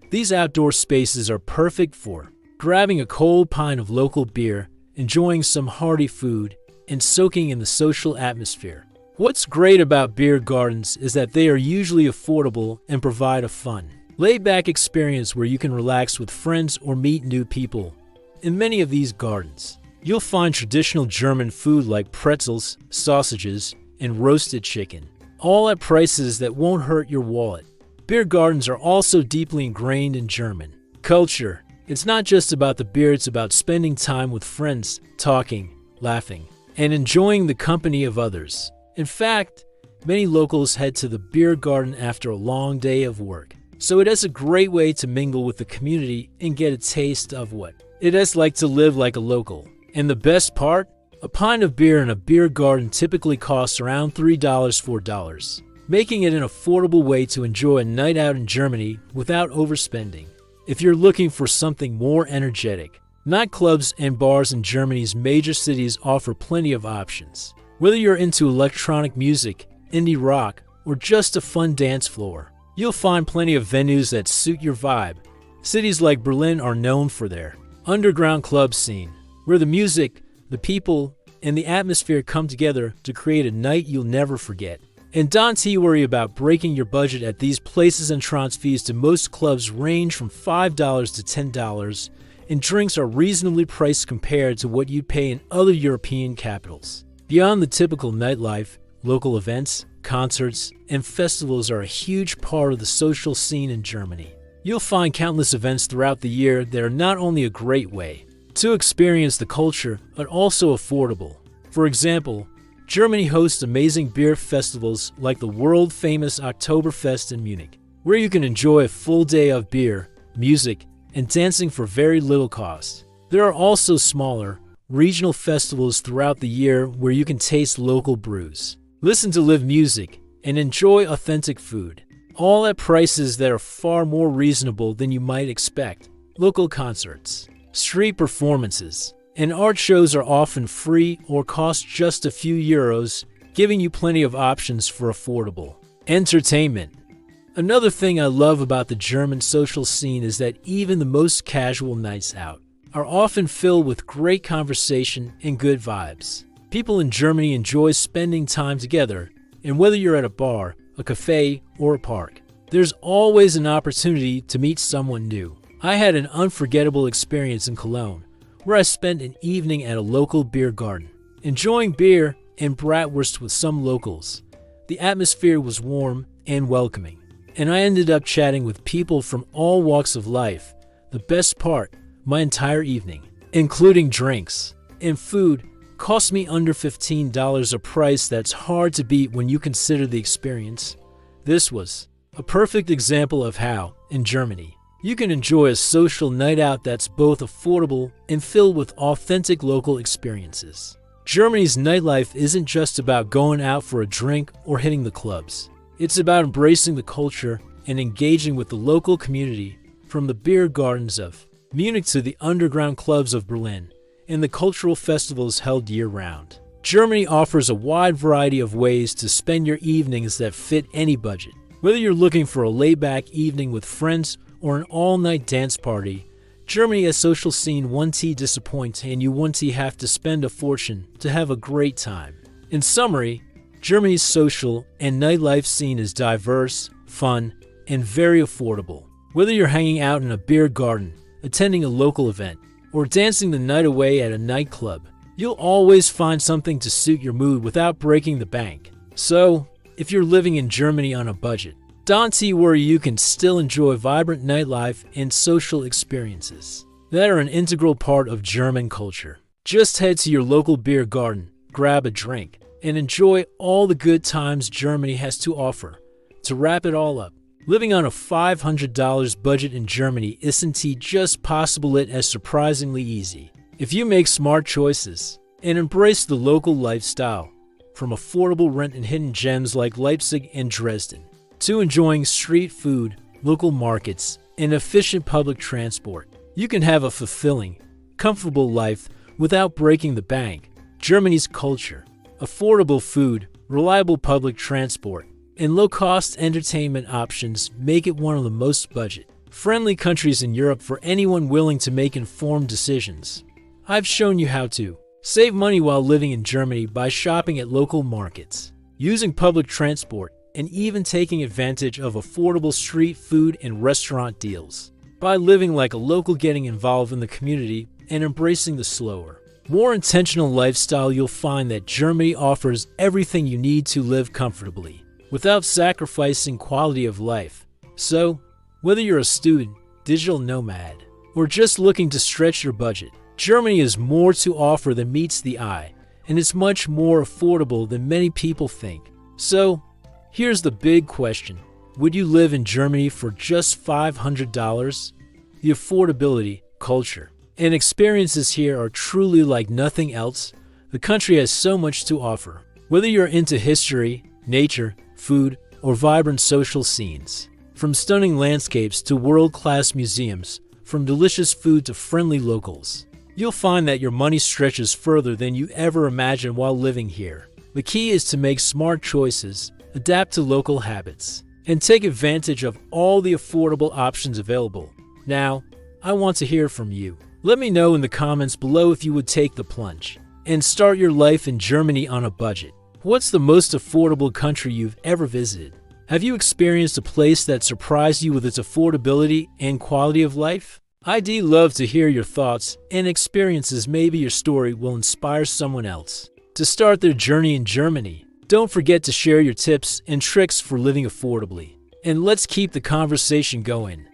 These outdoor spaces are perfect for grabbing a cold pint of local beer, enjoying some hearty food, and soaking in the social atmosphere. What's great about beer gardens is that they are usually affordable and provide a fun, laid-back experience where you can relax with friends or meet new people. In many of these gardens, you'll find traditional German food like pretzels, sausages, and roasted chicken, all at prices that won't hurt your wallet. Beer gardens are also deeply ingrained in German culture. It's not just about the beer, it's about spending time with friends, talking, laughing, and enjoying the company of others. In fact, many locals head to the beer garden after a long day of work. So it is a great way to mingle with the community and get a taste of what it is like to live like a local. And the best part? A pint of beer in a beer garden typically costs around $3–4, making it an affordable way to enjoy a night out in Germany without overspending. If you're looking for something more energetic, nightclubs and bars in Germany's major cities offer plenty of options. Whether you're into electronic music, indie rock, or just a fun dance floor, you'll find plenty of venues that suit your vibe. Cities like Berlin are known for their underground club scene, where the music, the people, and the atmosphere come together to create a night you'll never forget. And don't worry about breaking your budget at these places. Entrance fees to most clubs range from $5 to $10, and drinks are reasonably priced compared to what you'd pay in other European capitals. Beyond the typical nightlife, local events, concerts, and festivals are a huge part of the social scene in Germany. You'll find countless events throughout the year that are not only a great way to experience the culture, but also affordable. For example, Germany hosts amazing beer festivals like the world-famous Oktoberfest in Munich, where you can enjoy a full day of beer, music, and dancing for very little cost. There are also smaller, regional festivals throughout the year where you can taste local brews, listen to live music, and enjoy authentic food, all at prices that are far more reasonable than you might expect. Local concerts, street performances, and art shows are often free or cost just a few euros, giving you plenty of options for affordable entertainment. Another thing I love about the German social scene is that even the most casual nights out are often filled with great conversation and good vibes. People in Germany enjoy spending time together, And whether you're at a bar, a cafe, or a park, there's always an opportunity to meet someone new. I had an unforgettable experience in Cologne, where I spent an evening at a local beer garden, enjoying beer and bratwurst with some locals. The atmosphere was warm and welcoming, and I ended up chatting with people from all walks of life. The best part, my entire evening, including drinks and food, cost me under $15, a price that's hard to beat when you consider the experience. This was a perfect example of how, in Germany, you can enjoy a social night out that's both affordable and filled with authentic local experiences. Germany's nightlife isn't just about going out for a drink or hitting the clubs. It's about embracing the culture and engaging with the local community, from the beer gardens of Munich to the underground clubs of Berlin and the cultural festivals held year-round. Germany offers a wide variety of ways to spend your evenings that fit any budget. Whether you're looking for a laid-back evening with friends or an all-night dance party, Germany's social scene won't disappoint, and you won't have to spend a fortune to have a great time. In summary, Germany's social and nightlife scene is diverse, fun, and very affordable. Whether you're hanging out in a beer garden, attending a local event, or dancing the night away at a nightclub, you'll always find something to suit your mood without breaking the bank. So, if you're living in Germany on a budget, don't worry, you can still enjoy vibrant nightlife and social experiences that are an integral part of German culture. Just head to your local beer garden, grab a drink, and enjoy all the good times Germany has to offer. To wrap it all up, living on a $500 budget in Germany isn't just possible, it is surprisingly easy. If you make smart choices and embrace the local lifestyle, from affordable rent and hidden gems like Leipzig and Dresden, to enjoying street food, local markets, and efficient public transport, you can have a fulfilling, comfortable life without breaking the bank. Germany's culture, affordable food, reliable public transport, and low-cost entertainment options make it one of the most budget-friendly countries in Europe for anyone willing to make informed decisions. I've shown you how to save money while living in Germany by shopping at local markets, using public transport, and even taking advantage of affordable street food and restaurant deals. By living like a local, getting involved in the community, and embracing the slower, more intentional lifestyle, you'll find that Germany offers everything you need to live comfortably, without sacrificing quality of life. So, whether you're a student, digital nomad, or just looking to stretch your budget, Germany has more to offer than meets the eye, and it's much more affordable than many people think. So, here's the big question. Would you live in Germany for just $500? The affordability, culture, and experiences here are truly like nothing else. The country has so much to offer. Whether you're into history, nature, food, or vibrant social scenes, from stunning landscapes to world-class museums, from delicious food to friendly locals, you'll find that your money stretches further than you ever imagined while living here. The key is to make smart choices, adapt to local habits, and take advantage of all the affordable options available. Now, I want to hear from you. Let me know in the comments below if you would take the plunge and start your life in Germany on a budget. What's the most affordable country you've ever visited? Have you experienced a place that surprised you with its affordability and quality of life? I'd love to hear your thoughts and experiences. Maybe your story will inspire someone else to start their journey in Germany. Don't forget to share your tips and tricks for living affordably. And let's keep the conversation going.